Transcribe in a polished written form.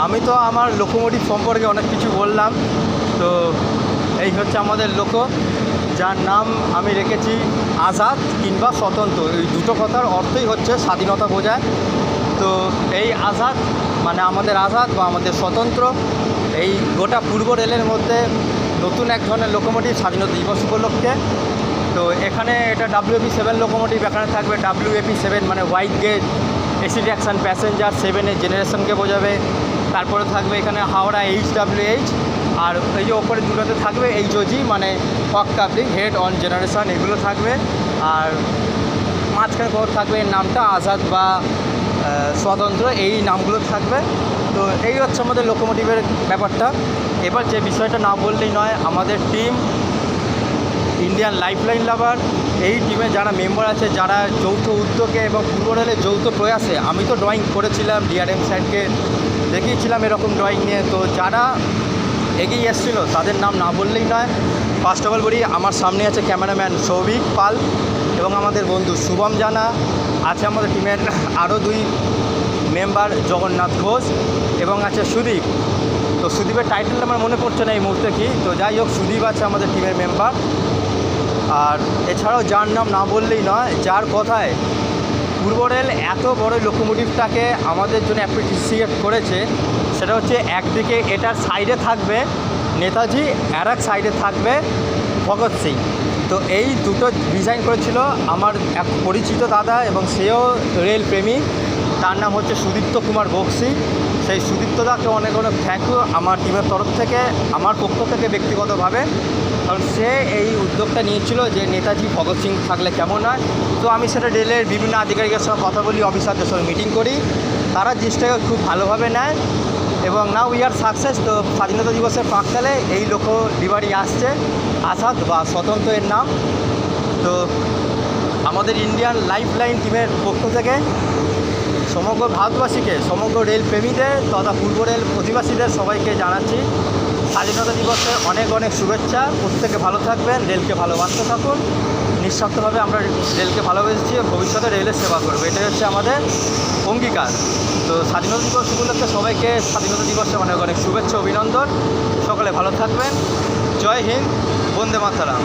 আমি তো আমার লোকোমোটিভ সম্পর্কে অনেক কিছু বললাম। তো এই হচ্ছে আমাদের লোকো, যার নাম আমি রেখেছি আজাদ কিংবা স্বতন্ত্র। এই দুটো কথার অর্থই হচ্ছে স্বাধীনতা বোঝায়। তো এই আজাদ মানে আমাদের আজাদ বা আমাদের স্বতন্ত্র, এই গোটা পূর্ব রেলের মধ্যে নতুন এক ধরনের লোকোমোটিভ স্বাধীনতা দিবস উপলক্ষে। তো এখানে এটা WAP7 লোকোমোটিভ, এখানে থাকবে WAP7 মানে হোয়াইট গেজ এসি রিঅ্যাকশান প্যাসেঞ্জার 7-এর জেনারেশনকে বোঝাবে। তারপরে থাকবে এখানে হাওড়া HWH, আর এই যে ওপরে দুটোতে থাকবে HOG মানে হক কাপলিং হেড অন জেনারেশন, এগুলো থাকবে। আর মাঝখানে কোথাও থাকবে এর নামটা আজাদ বা স্বতন্ত্র, এই নামগুলো থাকবে। তো এই হচ্ছে আমাদের লোকোমোটিভের ব্যাপারটা। এবার যে বিষয়টা না বললেই নয়, আমাদের টিম ইন্ডিয়ান লাইফলাইন লাভার, এই টিমে যারা মেম্বার আছে, যারা যৌথ উদ্যোগে এবং পূর্ব রেলের যৌথ প্রয়াসে, আমি তো ড্রয়িং করেছিলাম, DRM স্যারকে দেখিয়েছিলাম এরকম ড্রয়িং নিয়ে। তো যারা এগিয়ে এসেছিলো তাদের নাম না বললেই নয়। ফার্স্ট অফ অল বলি, আমার সামনে আছে ক্যামেরাম্যান সৌভিক পাল এবং আমাদের বন্ধু শুভম জানা, আছে আমাদের টিমের আরও 2 মেম্বার জগন্নাথ ঘোষ এবং আছে সুদীপ। তো সুদীপের টাইটেলটা আমার মনে পড়ছে না এই মুহূর্তে কি, তো যাই হোক সুদীপ আছে আমাদের টিমের মেম্বার। আর এছাড়াও যার নাম না বললেই নয়, যার কথায় পূর্ব রেল এত বড় লোকোমোটিভটাকে আমাদের জন্য অ্যাপ্রিসিয়েট করেছে, সেটা হচ্ছে একদিকে এটার সাইডে থাকবে নেতাজি, আর এক সাইডে থাকবে ভগৎ সিং। তো এই দুটো ডিজাইন করেছিল আমার এক পরিচিত দাদা এবং সেও রেল প্রেমী, তার নাম হচ্ছে সুদীপ্ত কুমার বক্সি। সেই সুদীপ্তদাকে অনেক অনেক থ্যাংক ইউ আমার টিমের তরফ থেকে, আমার পক্ষ থেকে ব্যক্তিগতভাবে, কারণ সে এই উদ্যোগটা নিয়েছিল যে নেতাজি ভগৎ সিং থাকলে কেমন হয়। তো আমি সেটা রেলের বিভিন্ন আধিকারিকের সঙ্গে কথা বলি, অফিসারদের সঙ্গে মিটিং করি, তারা জিনিসটাকে খুব ভালোভাবে নেয় এবং নাও উই আর সাকসেস। তো স্বাধীনতা দিবসের প্রাক্কালে এই লোকো লিভারি আসছে আজাদ বা স্বতন্ত্র এর নাম। তো আমাদের ইন্ডিয়ান লাইফলাইন টিমের পক্ষ থেকে সমগ্র ভারতবাসীকে, সমগ্র রেল প্রেমীদের তথা পূর্ব রেল অধিবাসীদের সবাইকে জানাচ্ছি স্বাধীনতা দিবসের অনেক অনেক শুভেচ্ছা। প্রত্যেকে ভালো থাকবেন, রেলকে ভালোবাসতে থাকুন। নিঃস্বার্থভাবে আমরা রেলকে ভালোবেসেছি, ভবিষ্যতে রেলের সেবা করবো, এটাই হচ্ছে আমাদের অঙ্গীকার। তো স্বাধীনতা দিবস উপলক্ষে সবাইকে স্বাধীনতা দিবসে অনেক অনেক শুভেচ্ছা, অভিনন্দন। সকলে ভালো থাকবেন। জয় হিন্দ, বন্দে মাতরম।